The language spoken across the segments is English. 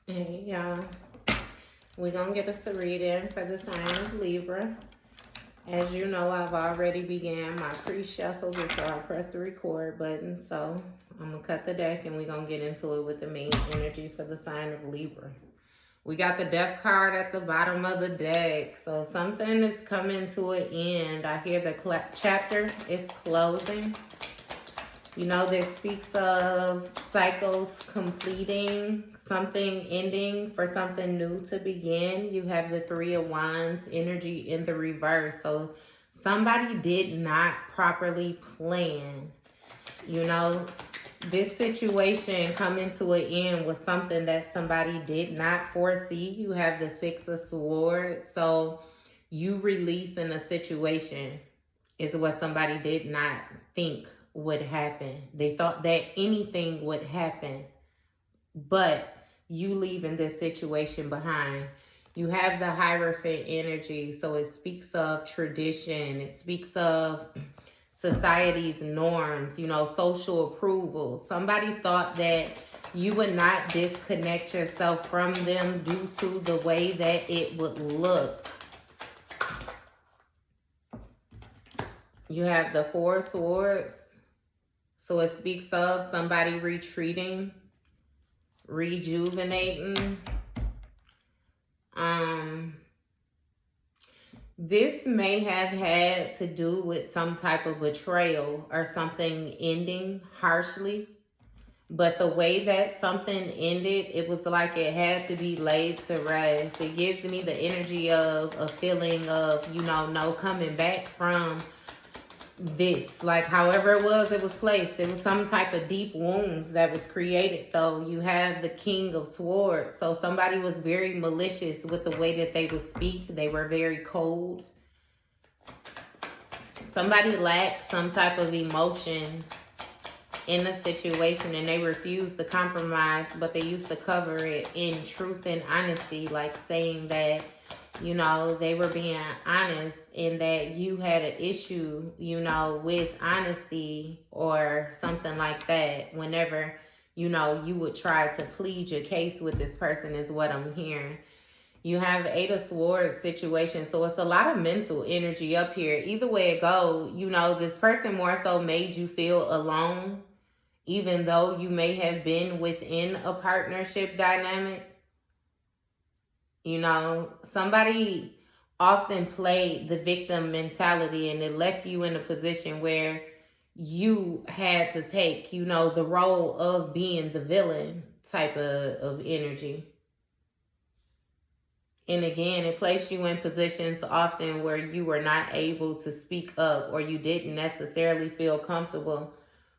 Hey, y'all. We're going to get us a reading for the sign of Libra. As you know, I've already began my pre-shuffle before I press the record button. So I'm going to cut the deck and we're going to get into it with the main energy for the sign of Libra. We got the death card at the bottom of the deck. So something is coming to an end. I hear the chapter is closing. You know, this speaks of cycles completing, something ending for something new to begin. You have the Three of Wands energy in the reverse. So somebody did not properly plan. You know, this situation coming to an end was something that somebody did not foresee. You have the Six of Swords. So you releasing a situation is what somebody did not think would happen. They thought that anything would happen, but you leaving this situation behind. You have the Hierophant energy, so it speaks of tradition. It speaks of society's norms, you know, social approval. Somebody thought that you would not disconnect yourself from them due to the way that it would look. You have the Four of Swords. So it speaks of somebody retreating, rejuvenating. This may have had to do with some type of betrayal or something ending harshly. But the way that something ended, it was like it had to be laid to rest. It gives me the energy of a feeling of, you know, no coming back from this. Like however it was placed. It was some type of deep wounds that was created. So you have the King of Swords. So somebody was very malicious with the way that they would speak. They were very cold. Somebody lacked some type of emotion in a situation and they refused to compromise, but they used to cover it in truth and honesty, like saying that, you know, they were being honest and that you had an issue, you know, with honesty or something like that whenever, you know, you would try to plead your case with this person is what I'm hearing. You have Eight of Swords situation, so it's a lot of mental energy up here. Either way it goes, you know, this person more so made you feel alone, even though you may have been within a partnership dynamic. You know, somebody often played the victim mentality and it left you in a position where you had to take, you know, the role of being the villain type of energy. And again, it placed you in positions often where you were not able to speak up or you didn't necessarily feel comfortable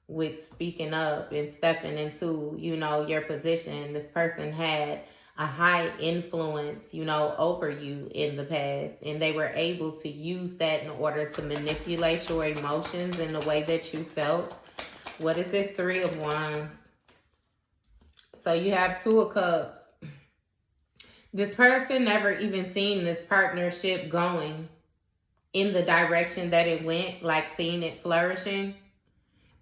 with speaking up and stepping into, you know, your position. This person had a high influence, you know, over you in the past, and they were able to use that in order to manipulate your emotions in the way that you felt. What is this Three of Wands? So you have Two of Cups. This person never even seen this partnership going in the direction that it went, like seeing it flourishing.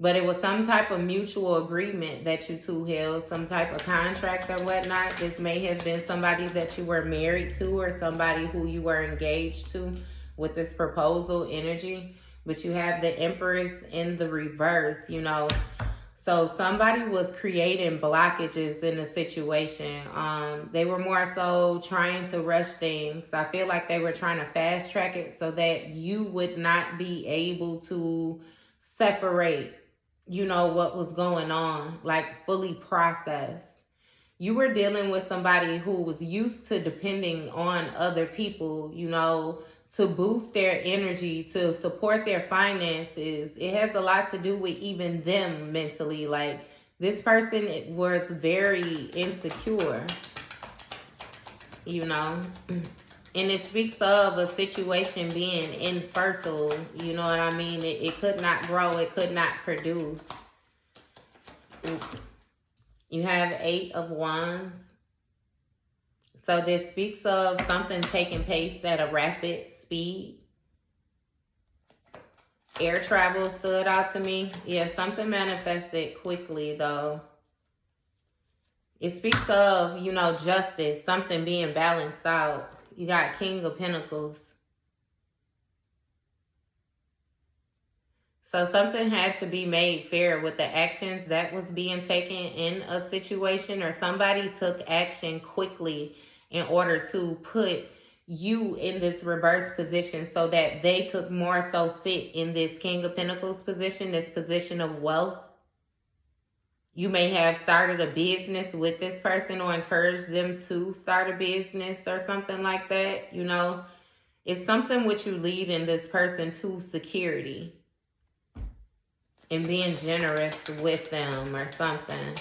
But it was some type of mutual agreement that you two held, some type of contract or whatnot. This may have been somebody that you were married to or somebody who you were engaged to with this proposal energy. But you have the Empress in the reverse, you know. So somebody was creating blockages in the situation. They were more so trying to rush things. I feel like they were trying to fast track it so that you would not be able to separate, you know, what was going on, like fully process. You were dealing with somebody who was used to depending on other people, you know, to boost their energy, to support their finances. It has a lot to do with even them mentally. Like this person was very insecure, you know. And it speaks of a situation being infertile, you know what I mean? It could not grow, it could not produce. You have Eight of Wands. So this speaks of something taking place at a rapid speed. Air travel stood out to me. Yeah, something manifested quickly though. It speaks of, you know, justice, something being balanced out. You got King of Pentacles. So something had to be made fair with the actions that was being taken in a situation, or somebody took action quickly in order to put you in this reverse position so that they could more so sit in this King of Pentacles position, this position of wealth. You may have started a business with this person or encouraged them to start a business or something like that. You know, it's something which you lead in this person to security and being generous with them or something.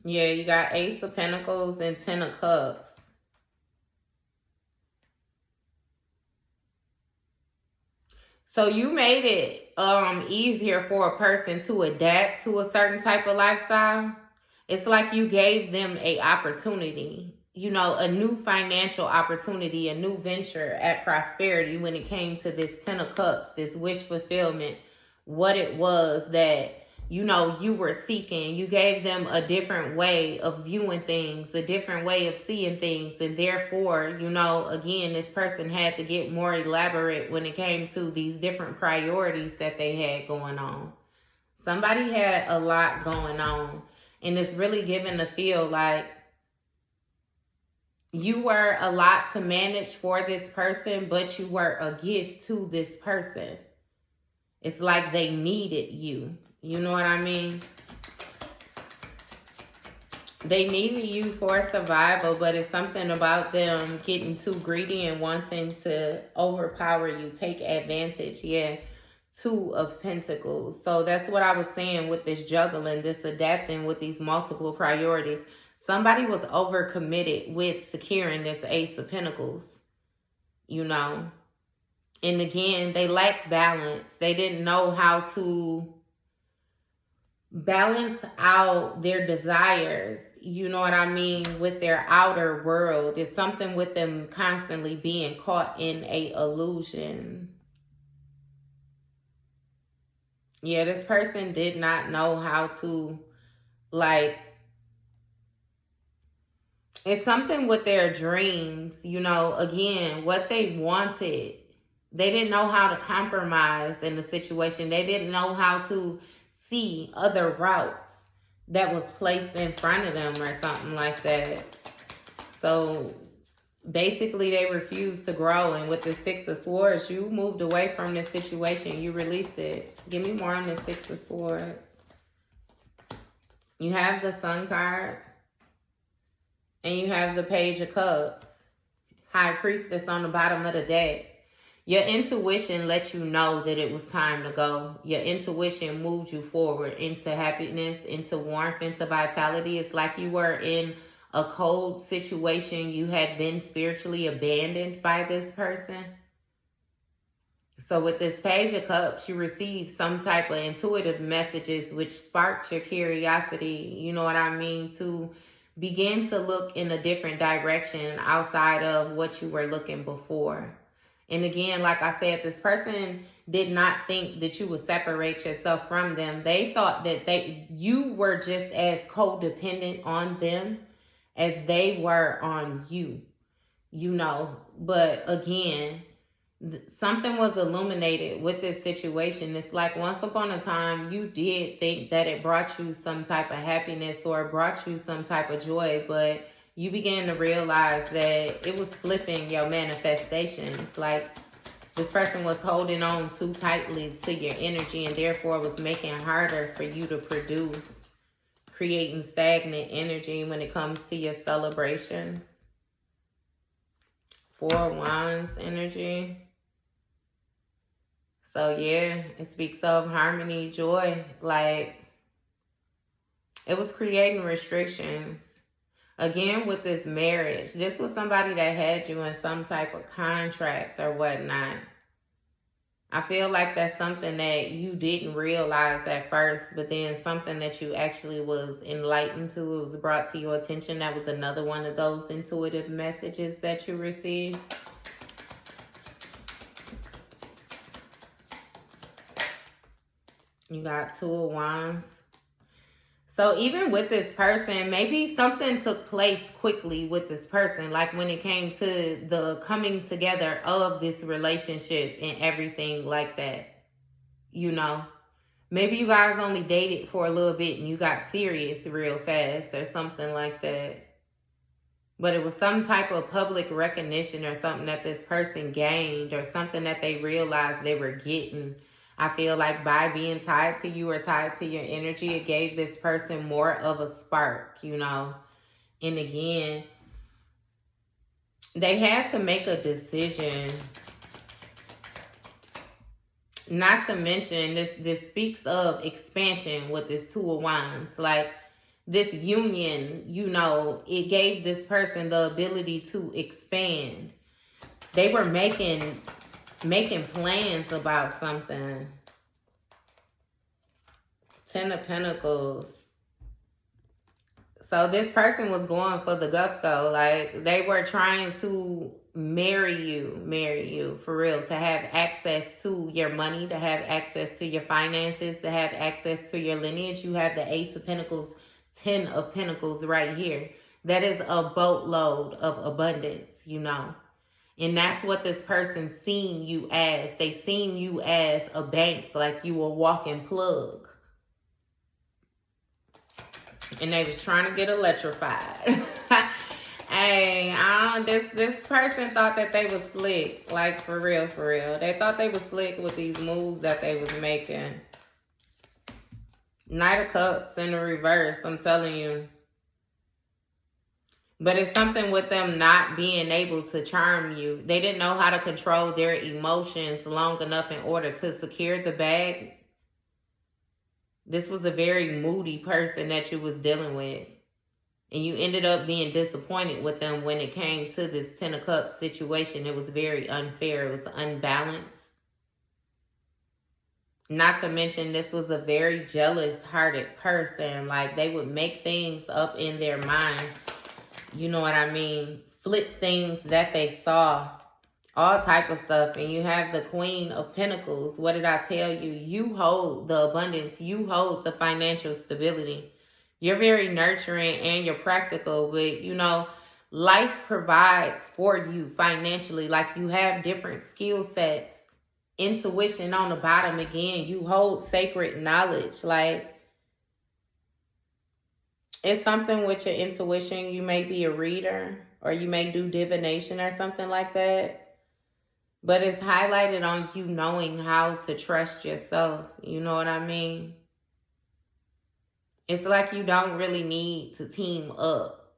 Yeah, you got Ace of Pentacles and Ten of Cups. So you made it easier for a person to adapt to a certain type of lifestyle. It's like you gave them a opportunity, you know, a new financial opportunity, a new venture at prosperity when it came to this Ten of Cups, this wish fulfillment, what it was that, you know, you were seeking. You gave them a different way of viewing things, a different way of seeing things. And therefore, you know, again, this person had to get more elaborate when it came to these different priorities that they had going on. Somebody had a lot going on. And it's really given the feel like you were a lot to manage for this person, but you were a gift to this person. It's like they needed you. You know what I mean? They needed you for survival, but it's something about them getting too greedy and wanting to overpower you, take advantage. Yeah, Two of Pentacles. So that's what I was saying with this juggling, this adapting with these multiple priorities. Somebody was overcommitted with securing this Ace of Pentacles, you know. And again, they lacked balance. They didn't know how to balance out their desires, you know what I mean, with their outer world. It's something with them constantly being caught in a illusion. Yeah, this person did not know how to, like, it's something with their dreams, you know, again, what they wanted. They didn't know how to compromise in the situation. They didn't know how to see other routes that was placed in front of them or something like that. So basically they refused to grow. And with the Six of Swords, you moved away from this situation. You released it. Give me more on the Six of Swords. You have the Sun card. And you have the Page of Cups. High Priestess on the bottom of the deck. Your intuition lets you know that it was time to go. Your intuition moved you forward into happiness, into warmth, into vitality. It's like you were in a cold situation. You had been spiritually abandoned by this person. So with this Page of Cups, you received some type of intuitive messages which sparked your curiosity, you know what I mean, to begin to look in a different direction outside of what you were looking before. And again, like I said, this person did not think that you would separate yourself from them. They thought that you were just as codependent on them as they were on you, you know. But again, something was illuminated with this situation. It's like once upon a time, you did think that it brought you some type of happiness or brought you some type of joy, but you began to realize that it was flipping your manifestations. Like this person was holding on too tightly to your energy and therefore was making it harder for you to produce, creating stagnant energy when it comes to your celebrations. Four of Wands energy. So yeah, it speaks of harmony, joy. Like it was creating restrictions. Again, with this marriage, this was somebody that had you in some type of contract or whatnot. I feel like that's something that you didn't realize at first, but then something that you actually was enlightened to, it was brought to your attention. That was another one of those intuitive messages that you received. You got Two of Wands. So even with this person, maybe something took place quickly with this person, like when it came to the coming together of this relationship and everything like that, you know. Maybe you guys only dated for a little bit and you got serious real fast or something like that. But it was some type of public recognition or something that this person gained or something that they realized they were getting. I feel like by being tied to you or tied to your energy, it gave this person more of a spark, you know. And again, they had to make a decision. Not to mention, this speaks of expansion with this Two of Wands. Like, this union, you know, it gave this person the ability to expand. They were making plans about something. Ten of Pentacles. So this person was going for the gusto. Like, they were trying to marry you for real, to have access to your money, to have access to your finances, to have access to your lineage. You have the Ace of Pentacles, 10 of Pentacles right here. That is a boatload of abundance, you know. And that's what this person seen you as. They seen you as a bank, like you a walking plug. And they was trying to get electrified. Hey, this person thought that they was slick. Like, for real, for real. They thought they was slick with these moves that they was making. Knight of Cups in the reverse, I'm telling you. But it's something with them not being able to charm you. They didn't know how to control their emotions long enough in order to secure the bag. This was a very moody person that you was dealing with. And you ended up being disappointed with them when it came to this Ten of Cups situation. It was very unfair. It was unbalanced. Not to mention, this was a very jealous-hearted person. Like, they would make things up in their mind. You know what I mean? Flip things that they saw. All type of stuff. And you have the Queen of Pentacles. What did I tell you? You hold the abundance. You hold the financial stability. You're very nurturing and you're practical. But, you know, life provides for you financially. Like, you have different skill sets. Intuition on the bottom again. You hold sacred knowledge. Like, it's something with your intuition. You may be a reader or you may do divination or something like that. But it's highlighted on you knowing how to trust yourself. You know what I mean? It's like you don't really need to team up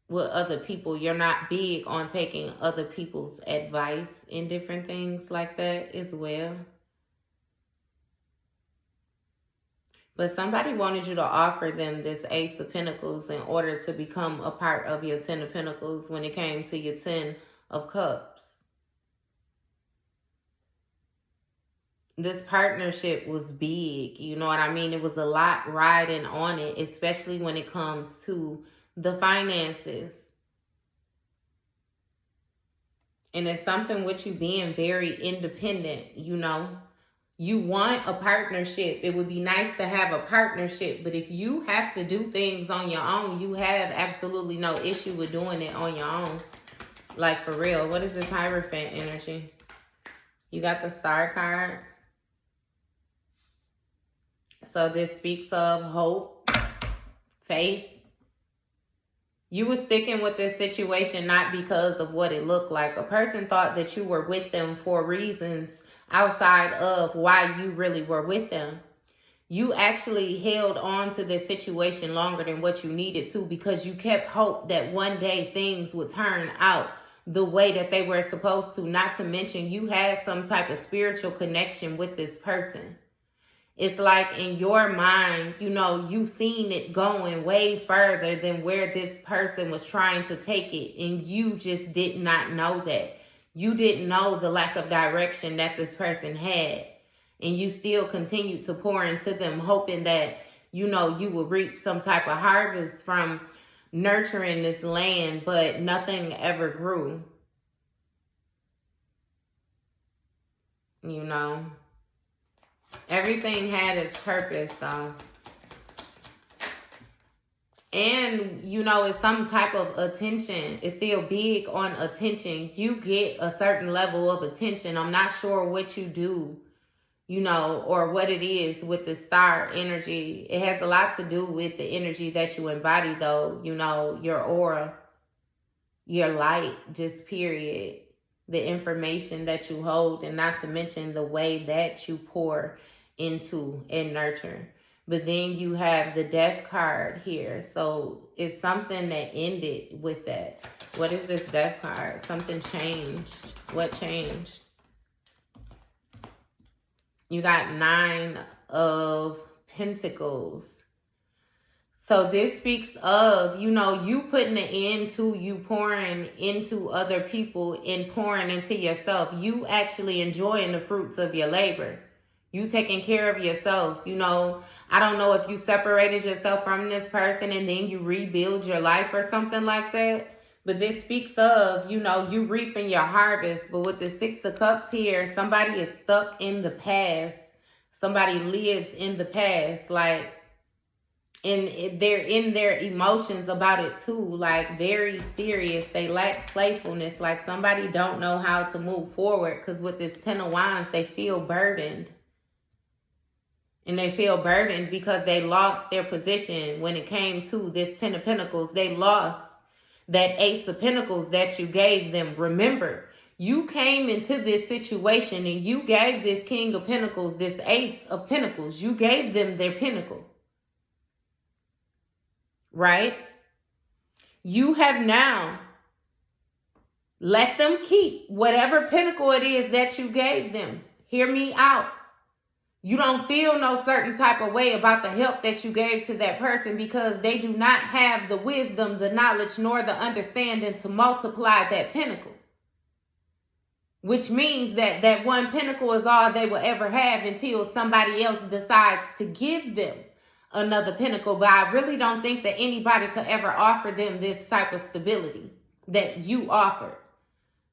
with other people. You're not big on taking other people's advice in different things like that as well. But somebody wanted you to offer them this Ace of Pentacles in order to become a part of your Ten of Pentacles when it came to your Ten of Cups. This partnership was big, you know what I mean? It was a lot riding on it, especially when it comes to the finances. And it's something with you being very independent, you know? You want a partnership. It would be nice to have a partnership, but if you have to do things on your own, you have absolutely no issue with doing it on your own. Like, for real. What is this Hierophant energy? You got the Star card. So this speaks of hope, faith. You were sticking with this situation not because of what it looked like. A person thought that you were with them for reasons outside of why you really were with them. You actually held on to this situation longer than what you needed to because you kept hope that one day things would turn out the way that they were supposed to. Not to mention, you had some type of spiritual connection with this person. It's like in your mind, you know, you seen it going way further than where this person was trying to take it. And you just did not know that. You didn't know the lack of direction that this person had. And you still continued to pour into them, hoping that, you know, you will reap some type of harvest from nurturing this land, but nothing ever grew. You know. Everything had its purpose, though. And, you know, it's some type of attention. It's still big on attention. You get a certain level of attention. I'm not sure what you do, you know, or what it is with the star energy. It has a lot to do with the energy that you embody, though, you know, your aura, your light, just period. The information that you hold, and not to mention the way that you pour into and nurture. But then you have the death card here. So it's something that ended with that. What is this death card? Something changed. What changed? You got 9 of Pentacles. So this speaks of, you know, you putting an end to you pouring into other people and pouring into yourself. You actually enjoying the fruits of your labor. You taking care of yourself. You know, I don't know if you separated yourself from this person and then you rebuild your life or something like that. But this speaks of, you know, you reaping your harvest. But with the 6 of Cups here, somebody is stuck in the past. Somebody lives in the past. Like, and they're in their emotions about it too. Like, very serious. They lack playfulness. Like, somebody don't know how to move forward. Because with this 10 of Wands, they feel burdened. And they feel burdened because they lost their position when it came to this 10 of Pentacles. They lost that Ace of Pentacles that you gave them. Remember, you came into this situation and you gave this King of Pentacles, this Ace of Pentacles. You gave them their pinnacle. Right? You have now let them keep whatever pinnacle it is that you gave them. Hear me out. You don't feel no certain type of way about the help that you gave to that person because they do not have the wisdom, the knowledge, nor the understanding to multiply that pinnacle. Which means that that one pinnacle is all they will ever have until somebody else decides to give them another pinnacle. But I really don't think that anybody could ever offer them this type of stability that you offered.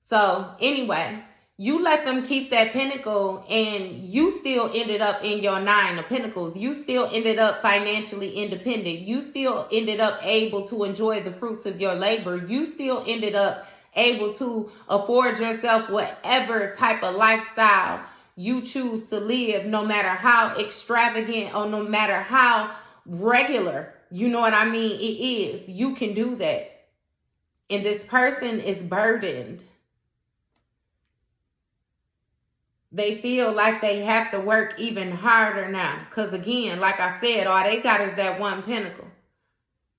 So anyway, you let them keep that pinnacle and you still ended up in your 9 of Pentacles. You still ended up financially independent. You still ended up able to enjoy the fruits of your labor. You still ended up able to afford yourself whatever type of lifestyle you choose to live, no matter how extravagant or no matter how regular, you know what I mean, it is. You can do that. And this person is burdened. They feel like they have to work even harder now. Because again, like I said, all they got is that one pinnacle.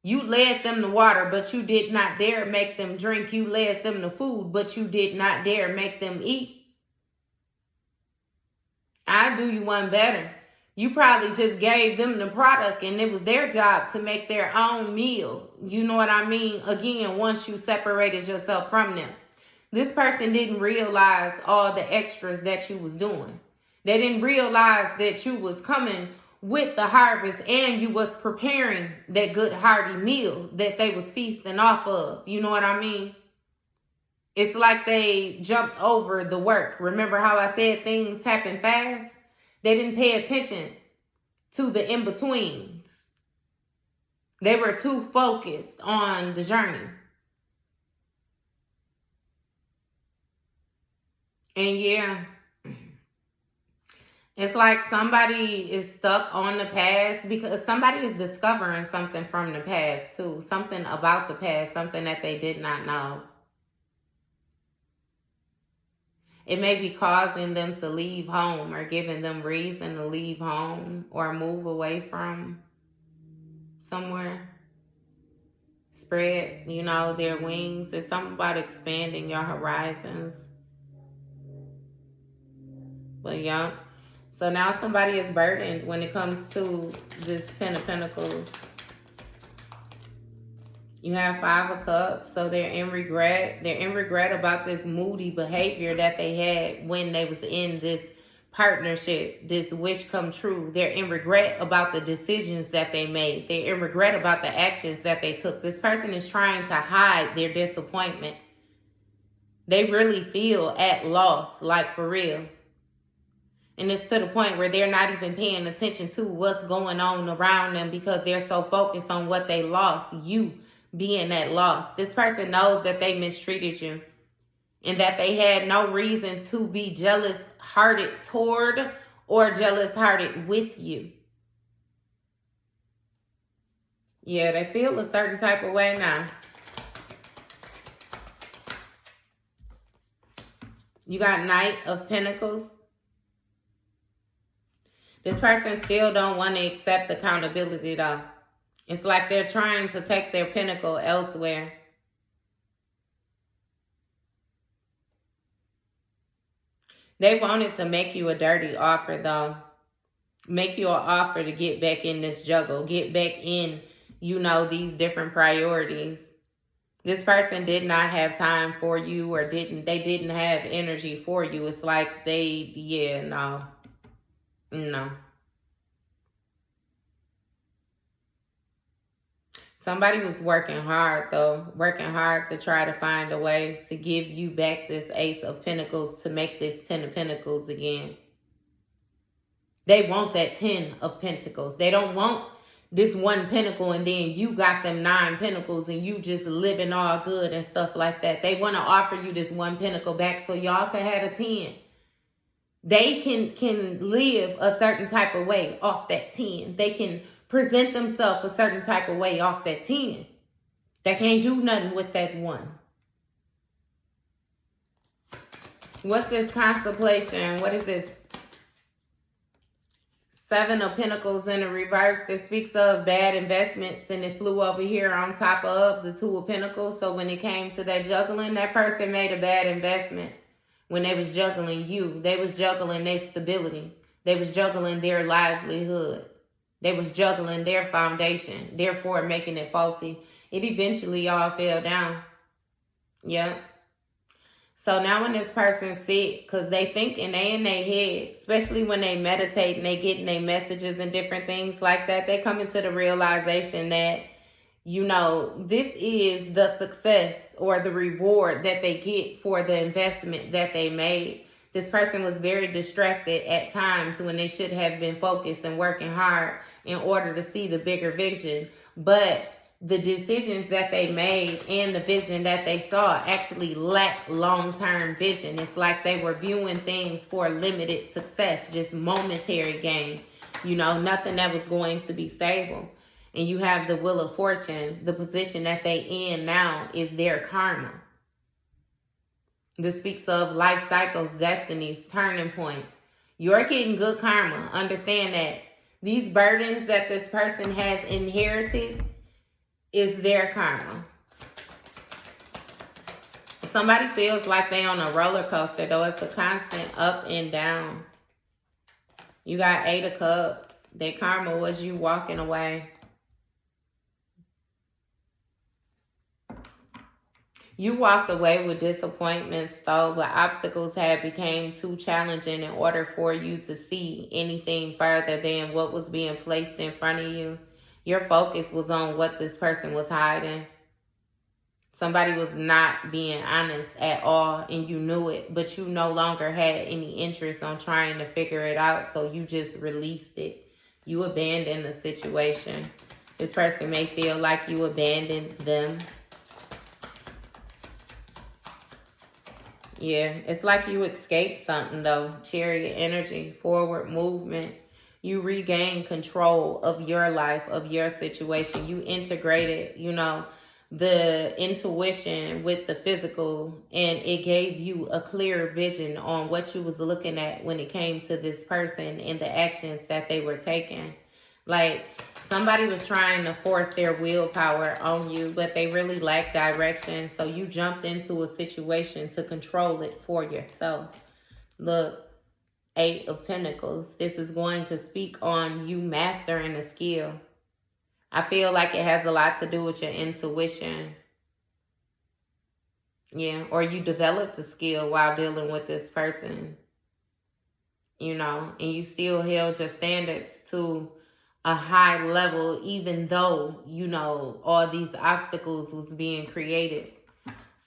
You led them to water, but you did not dare make them drink. You led them to food, but you did not dare make them eat. I do you one better. You probably just gave them the product and it was their job to make their own meal. You know what I mean? Again, once you separated yourself from them. This person didn't realize all the extras that you was doing. They didn't realize that you was coming with the harvest and you was preparing that good hearty meal that they was feasting off of. You know what I mean? It's like they jumped over the work. Remember how I said things happen fast? They didn't pay attention to the in-betweens. They were too focused on the journey. And yeah, it's like somebody is stuck on the past because somebody is discovering something from the past too. Something about the past, something that they did not know. It may be causing them to leave home or giving them reason to leave home or move away from somewhere. Spread, you know, their wings. It's something about expanding your horizons. But yeah, so now somebody is burdened when it comes to this 10 of Pentacles. You have 5 of Cups, so they're in regret. They're in regret about this moody behavior that they had when they was in this partnership, this wish come true. They're in regret about the decisions that they made. They're in regret about the actions that they took. This person is trying to hide their disappointment. They really feel at loss, like for real. And it's to the point where they're not even paying attention to what's going on around them because they're so focused on what they lost, you being that loss. This person knows that they mistreated you and that they had no reason to be jealous-hearted toward or jealous-hearted with you. Yeah, they feel a certain type of way now. You got Knight of Pentacles. This person still don't want to accept accountability though. It's like they're trying to take their pinnacle elsewhere. They wanted to make you a dirty offer though. Make you an offer to get back in this juggle. Get back in, these different priorities. This person did not have time for you or they didn't have energy for you. It's like no. Somebody was working hard though, to try to find a way to give you back this Ace of Pentacles to make this 10 of Pentacles again. They want that 10 of Pentacles. They don't want this one pentacle and then you got them 9 pentacles and you just living all good and stuff like that. They want to offer you this one pentacle back so y'all can have a 10. They can live a certain type of way off that 10. They can present themselves a certain type of way off that 10. They can't do nothing with that 1. What's this contemplation? What is this? 7 of Pentacles in the reverse. It speaks of bad investments and it flew over here on top of the 2 of Pentacles. So when it came to that juggling, that person made a bad investment when they was juggling you. They was juggling their stability. They was juggling their livelihood. They was juggling their foundation, therefore making it faulty. It eventually all fell down. Yep. So now when this person sit, because they thinking, they in their head, especially when they meditate and they getting their messages and different things like that, they come into the realization that, this is the success or the reward that they get for the investment that they made. This person was very distracted at times when they should have been focused and working hard in order to see the bigger vision. But the decisions that they made and the vision that they saw actually lacked long-term vision. It's like they were viewing things for limited success, just momentary gain. Nothing that was going to be stable. And you have the Wheel of Fortune. The position that they in now is their karma. This speaks of life cycles, destinies, turning point. You're getting good karma. Understand that. These burdens that this person has inherited is their karma. Somebody feels like they on a roller coaster, though. It's a constant up and down. You got 8 of Cups. Their karma was you walking away. You walked away with disappointments, though, but obstacles had became too challenging in order for you to see anything further than what was being placed in front of you. Your focus was on what this person was hiding. Somebody was not being honest at all, and you knew it, but you no longer had any interest on trying to figure it out, so you just released it. You abandoned the situation. This person may feel like you abandoned them. Yeah, it's like you escaped something, though. Chariot energy, forward movement. You regained control of your life, of your situation. You integrated, the intuition with the physical, and it gave you a clear vision on what you was looking at when it came to this person and the actions that they were taking. Like, somebody was trying to force their willpower on you, but they really lacked direction. So you jumped into a situation to control it for yourself. Look, 8 of Pentacles. This is going to speak on you mastering a skill. I feel like it has a lot to do with your intuition. Yeah, or you developed a skill while dealing with this person. And you still held your standards to a high level, even though, all these obstacles was being created.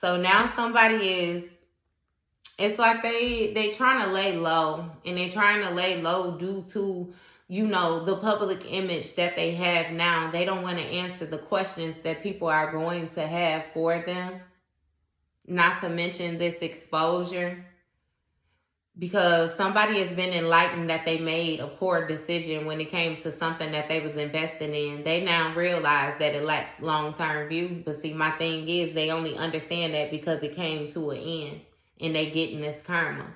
So now somebody is It's like they trying to lay low, and they trying to lay low due to, you know, the public image that they have now. They don't want to answer the questions that people are going to have for them. Not to mention this exposure, because somebody has been enlightened that they made a poor decision when it came to something that they was investing in. They now realize that it lacked long-term view. But see, my thing is, they only understand that because it came to an end, and they getting this karma.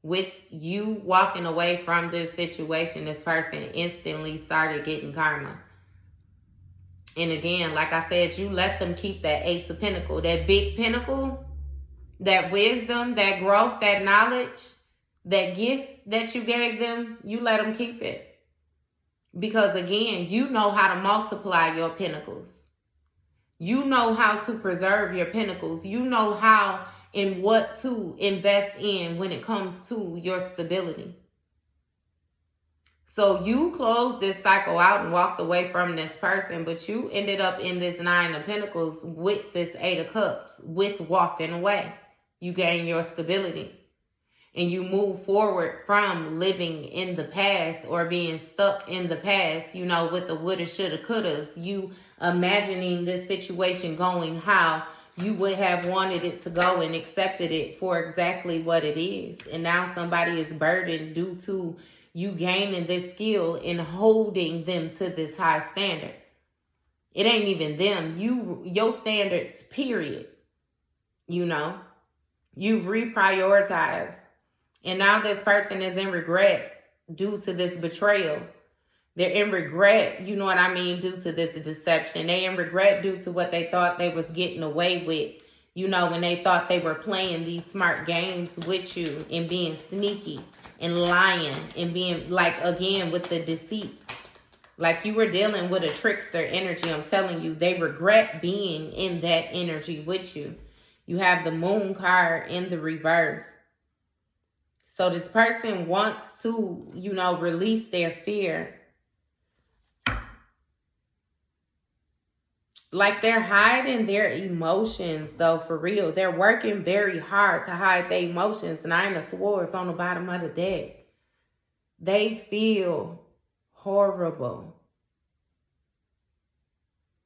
With you walking away from this situation, this person instantly started getting karma. And again, like I said, you let them keep that Ace of Pentacles, that big pinnacle, that wisdom, that growth, that knowledge, that gift that you gave them, you let them keep it. Because again, you know how to multiply your pinnacles. You know how to preserve your pinnacles. You know how and what to invest in when it comes to your stability. So you closed this cycle out and walked away from this person, but you ended up in this Nine of Pentacles with this Eight of Cups, with walking away. You gain your stability. And you move forward from living in the past or being stuck in the past, you know, with the woulda, shoulda, couldas. You imagining this situation going how you would have wanted it to go and accepted it for exactly what it is. And now somebody is burdened due to you gaining this skill in holding them to this high standard. It ain't even them. Your standards, period. You know, you've reprioritized. And now this person is in regret due to this betrayal. They're in regret, you know what I mean, due to this deception. They in regret due to what they thought they was getting away with. You know, when they thought they were playing these smart games with you and being sneaky and lying and being, like, again, with the deceit. Like you were dealing with a trickster energy. I'm telling you, they regret being in that energy with you. You have the Moon card in the reverse. So this person wants to, you know, release their fear. Like they're hiding their emotions, though, for real. They're working very hard to hide their emotions. Nine of Swords on the bottom of the deck. They feel horrible.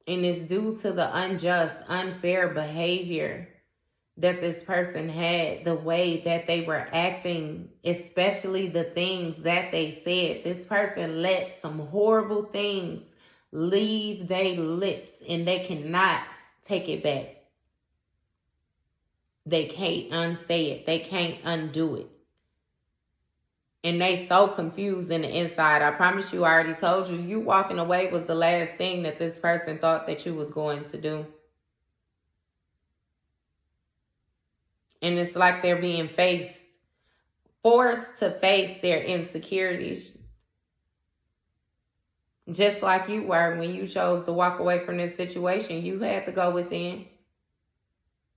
And it's due to the unjust, unfair behavior that this person had, the way that they were acting, especially the things that they said. This person let some horrible things leave their lips and they cannot take it back. They can't unsay it. They can't undo it. And they so confused in the inside. I promise you, I already told you, you walking away was the last thing that this person thought that you was going to do. And it's like they're being forced to face their insecurities. Just like you were when you chose to walk away from this situation. You had to go within.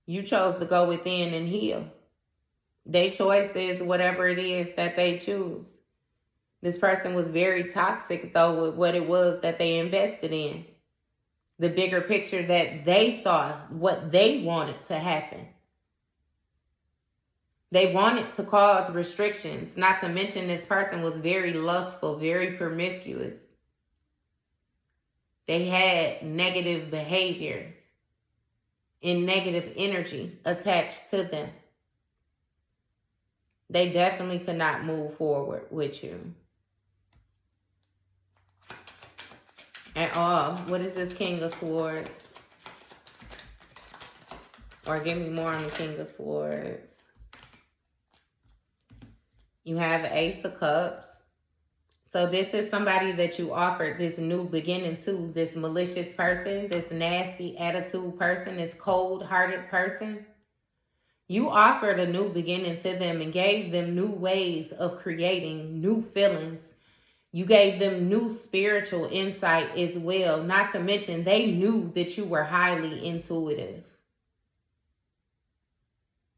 You chose to go within and heal. Their choice is whatever it is that they choose. This person was very toxic, though, with what it was that they invested in. The bigger picture that they saw, what they wanted to happen. They wanted to cause restrictions. Not to mention this person was very lustful, very promiscuous. They had negative behaviors and negative energy attached to them. They definitely could not move forward with you at all. What is this King of Swords? Or give me more on the King of Swords. You have Ace of Cups. So this is somebody that you offered this new beginning to, this malicious person, this nasty attitude person, this cold-hearted person. You offered a new beginning to them and gave them new ways of creating new feelings. You gave them new spiritual insight as well. Not to mention, they knew that you were highly intuitive.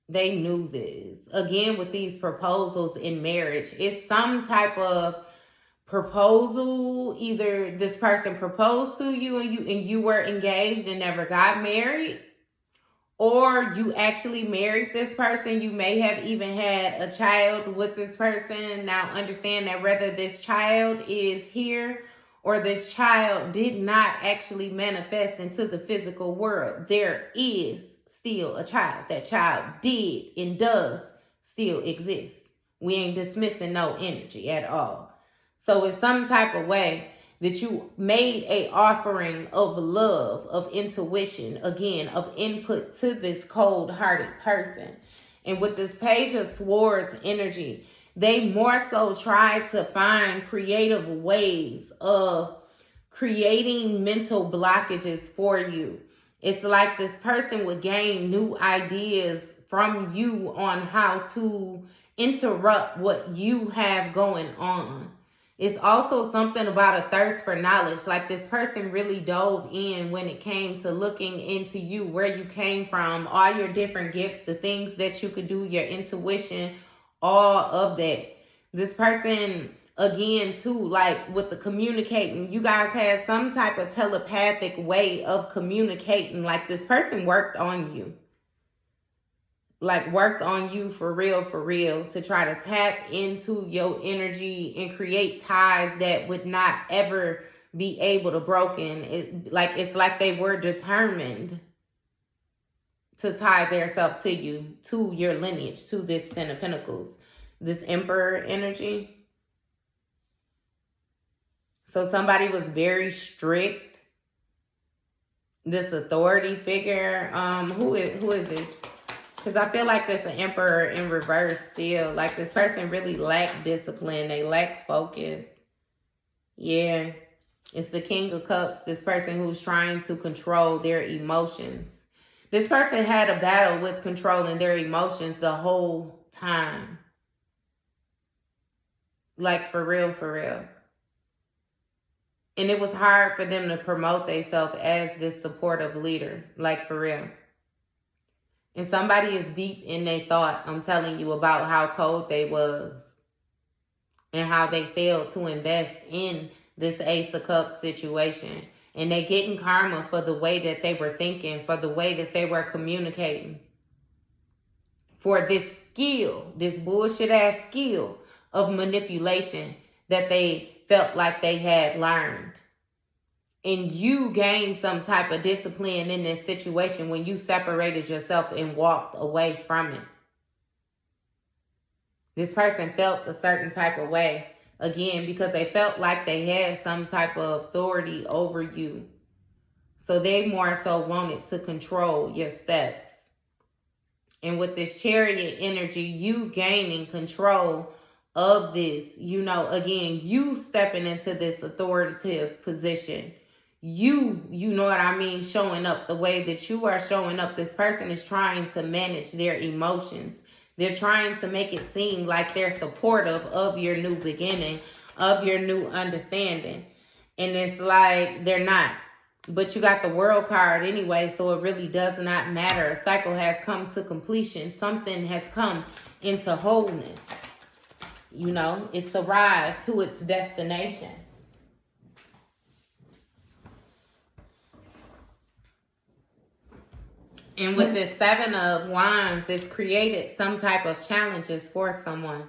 They knew this. Again, with these proposals in marriage, it's some type of proposal. Either this person proposed to you and you were engaged and never got married, or you actually married this person. You may have even had a child with this person. Now understand that whether this child is here or this child did not actually manifest into the physical world, there is still a child. That child did and does still exist. We ain't dismissing no energy at all. So it's some type of way that you made a offering of love, of intuition, again, of input to this cold-hearted person. And with this Page of Swords energy, they more so try to find creative ways of creating mental blockages for you. It's like this person would gain new ideas from you on how to interrupt what you have going on. It's also something about a thirst for knowledge. Like this person really dove in when it came to looking into you, where you came from, all your different gifts, the things that you could do, your intuition, all of that. This person, again, too, like with the communicating, you guys had some type of telepathic way of communicating. Like this person worked on you. Like worked on you for real, to try to tap into your energy and create ties that would not ever be able to broken. It's like they were determined to tie themselves to you, to your lineage, to this Ten of Pentacles, this Emperor energy. So somebody was very strict. This authority figure. Who is this? Because I feel like there's an Emperor in reverse still. Like this person really lacked discipline. They lack focus. Yeah. It's the King of Cups. This person who's trying to control their emotions. This person had a battle with controlling their emotions the whole time. Like for real. And it was hard for them to promote themselves as this supportive leader. Like for real. And somebody is deep in their thought, I'm telling you, about how cold they was. And how they failed to invest in this Ace of Cups situation. And they getting karma for the way that they were thinking, for the way that they were communicating. For this skill, this bullshit ass skill of manipulation that they felt like they had learned. And you gained some type of discipline in this situation when you separated yourself and walked away from it. This person felt a certain type of way, again, because they felt like they had some type of authority over you. So they more so wanted to control your steps. And with this Chariot energy, you gaining control of this, you know, again, you stepping into this authoritative position. You know what I mean, showing up the way that you are showing up. This person is trying to manage their emotions. They're trying to make it seem like they're supportive of your new beginning, of your new understanding. And it's like they're not. But you got the World card anyway, so it really does not matter. A cycle has come to completion. Something has come into wholeness. You know, it's arrived to its destination. And with this Seven of Wands, it's created some type of challenges for someone.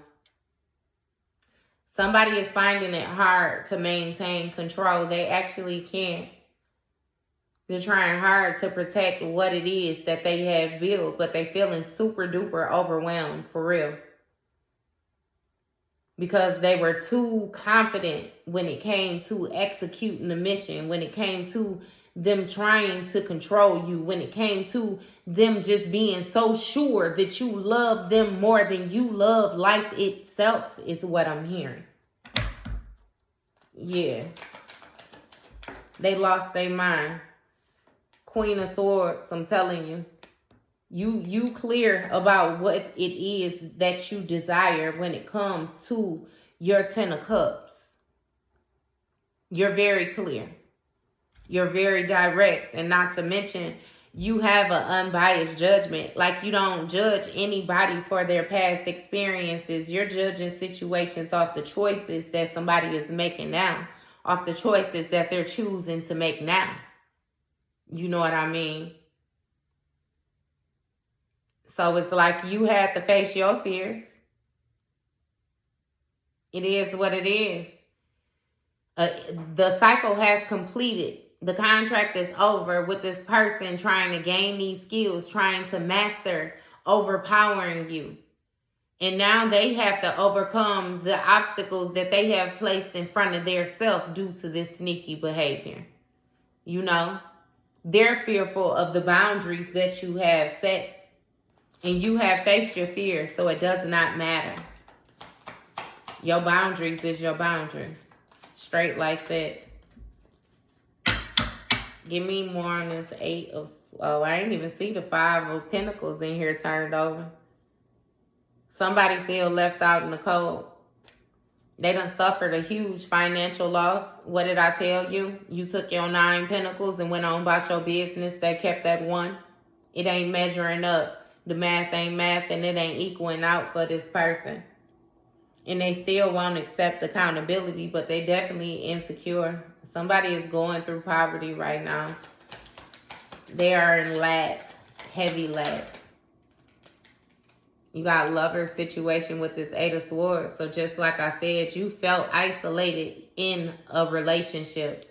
Somebody is finding it hard to maintain control. They actually can't. They're trying hard to protect what it is that they have built, but they're feeling super duper overwhelmed, for real. Because they were too confident when it came to executing the mission, when it came to them trying to control you, when it came to them just being so sure that you love them more than you love life itself, is what I'm hearing. Yeah. They lost their mind. Queen of Swords, I'm telling you. You clear about what it is that you desire when it comes to your Ten of Cups. You're very clear. You're very direct, and not to mention, you have an unbiased judgment. Like, you don't judge anybody for their past experiences. You're judging situations off the choices that somebody is making now, off the choices that they're choosing to make now. You know what I mean? So it's like you had to face your fears. It is what it is. The cycle has completed. The contract is over with this person trying to gain these skills, trying to master, overpowering you. And now they have to overcome the obstacles that they have placed in front of their self due to this sneaky behavior. You know, they're fearful of the boundaries that you have set. And you have faced your fears, so it does not matter. Your boundaries is your boundaries. Straight like that. Give me more on this 8 of... Oh, I didn't even see the 5 of Pentacles in here turned over. Somebody feel left out in the cold. They done suffered a huge financial loss. What did I tell you? You took your 9 Pentacles and went on about your business. That kept that 1. It ain't measuring up. The math ain't math and it ain't equaling out for this person. And they still won't accept accountability, but they definitely insecure. Somebody is going through poverty right now. They are in lack, heavy lack. You got lover situation with this 8 of Swords. So just like I said, you felt isolated in a relationship.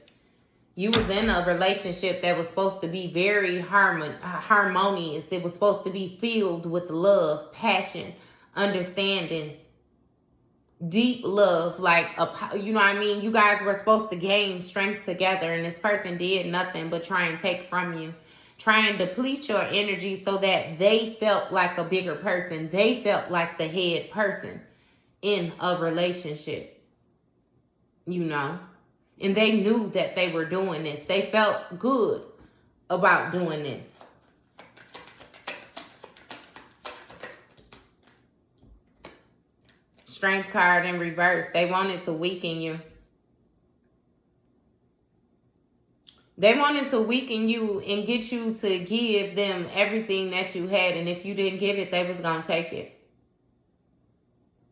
You was in a relationship that was supposed to be very harmonious. It was supposed to be filled with love, passion, understanding, deep love. Like, you know what I mean? You guys were supposed to gain strength together, and this person did nothing but try and take from you. Try and deplete your energy so that they felt like a bigger person. They felt like the head person in a relationship. You know? And they knew that they were doing this. They felt good about doing this. Strength card in reverse. They wanted to weaken you. They wanted to weaken you and get you to give them everything that you had. And if you didn't give it, they was going to take it.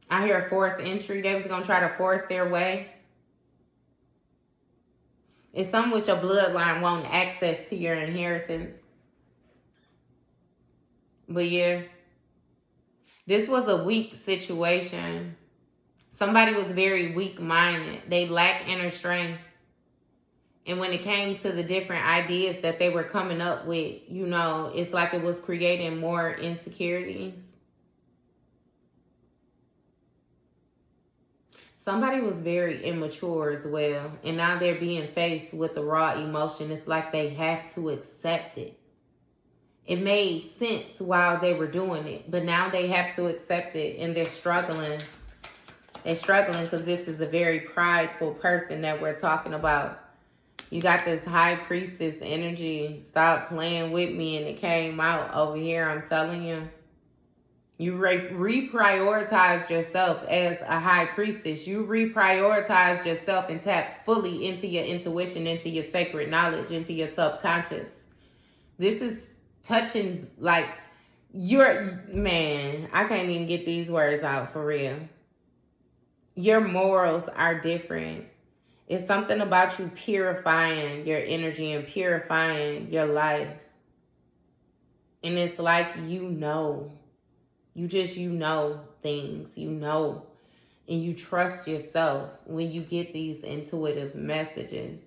I hear forced entry. They was going to try to force their way. It's something with your bloodline wanting access to your inheritance. But yeah, this was a weak situation. Somebody was very weak-minded. They lacked inner strength. And when it came to the different ideas that they were coming up with, you know, it's like it was creating more insecurities. Somebody was very immature as well. And now they're being faced with the raw emotion. It's like they have to accept it. It made sense while they were doing it. But now they have to accept it. And they're struggling. They're struggling because this is a very prideful person that we're talking about. You got this high priestess energy. Stop playing with me. And it came out over here. I'm telling you. You reprioritized yourself as a high priestess. You reprioritized yourself and tapped fully into your intuition, into your sacred knowledge, into your subconscious. This is touching, like, man, I can't even get these words out for real. Your morals are different. It's something about you purifying your energy and purifying your life. And it's like, you know. You know things, you know, and you trust yourself when you get these intuitive messages.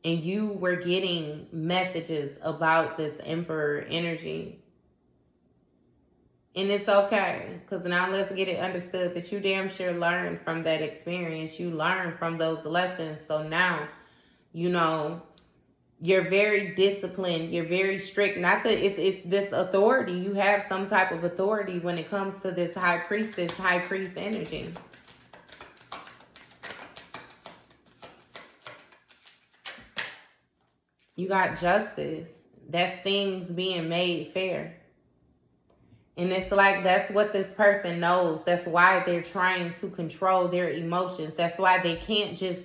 And you were getting messages about this Emperor energy. And it's okay, because now let's get it understood that you damn sure learned from that experience. You learned from those lessons. So now, you know, you're very disciplined. You're very strict. Not that it's this authority. You have some type of authority when it comes to this high priestess, high priest energy. You got justice. That's things being made fair. And it's like, that's what this person knows. That's why they're trying to control their emotions. That's why they can't just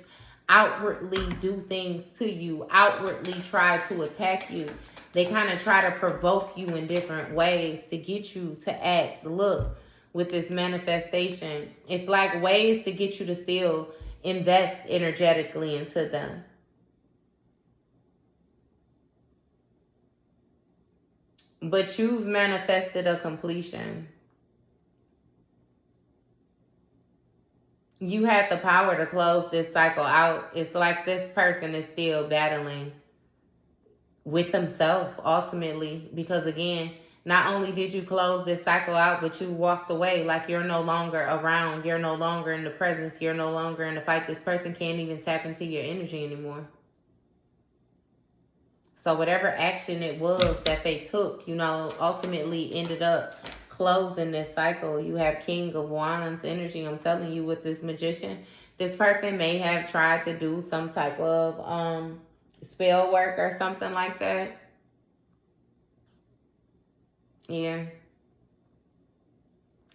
outwardly do things to you, outwardly try to attack you. They kind of try to provoke you in different ways to get you to act. Look, with this manifestation, it's like ways to get you to still invest energetically into them. But you've manifested a completion. You had the power to close this cycle out. It's like this person is still battling with himself ultimately, because again, not only did you close this cycle out, but you walked away. Like, you're no longer around, you're no longer in the presence, you're no longer in the fight. This person can't even tap into your energy anymore. So whatever action it was that they took, ultimately ended up closing this cycle. You have King of Wands energy. I'm telling you, with this Magician, this person may have tried to do some type of spell work or something like that. Yeah.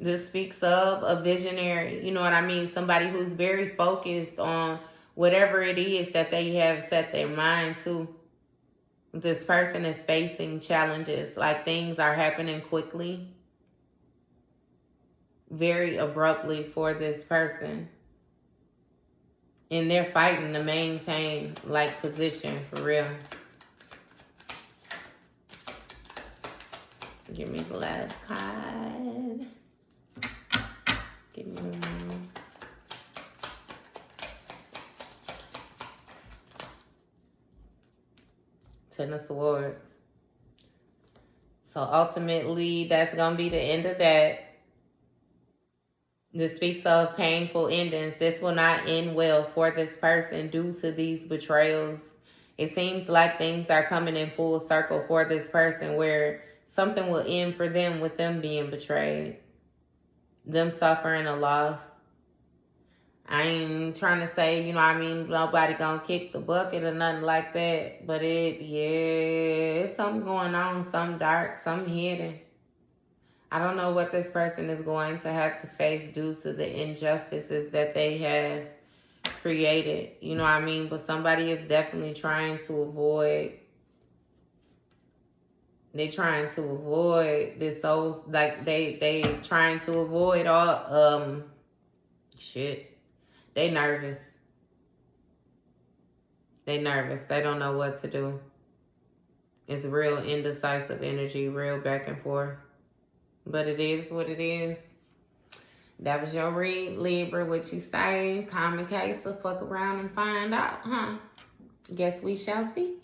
This speaks of a visionary, you know what I mean? Somebody who's very focused on whatever it is that they have set their mind to. This person is facing challenges, like things are happening quickly, very abruptly for this person. And they're fighting to maintain, like, position, for real. Give me the last card. Give me one. Ten of Swords. So ultimately, that's going to be the end of that. This speaks of painful endings. This will not end well for this person due to these betrayals. It seems like things are coming in full circle for this person, where something will end for them with them being betrayed, them suffering a loss. I ain't trying to say, nobody gonna kick the bucket or nothing like that, but it's something going on, something dark, something hidden. I don't know what this person is going to have to face due to the injustices that they have created, but somebody is definitely trying to avoid. They trying to avoid this whole, like, they trying to avoid all, shit. They nervous. They nervous. They don't know what to do. It's real indecisive energy, real back and forth. But it is what it is. That was your read, Libra. What you say? Common case, so fuck around and find out, huh? Guess we shall see.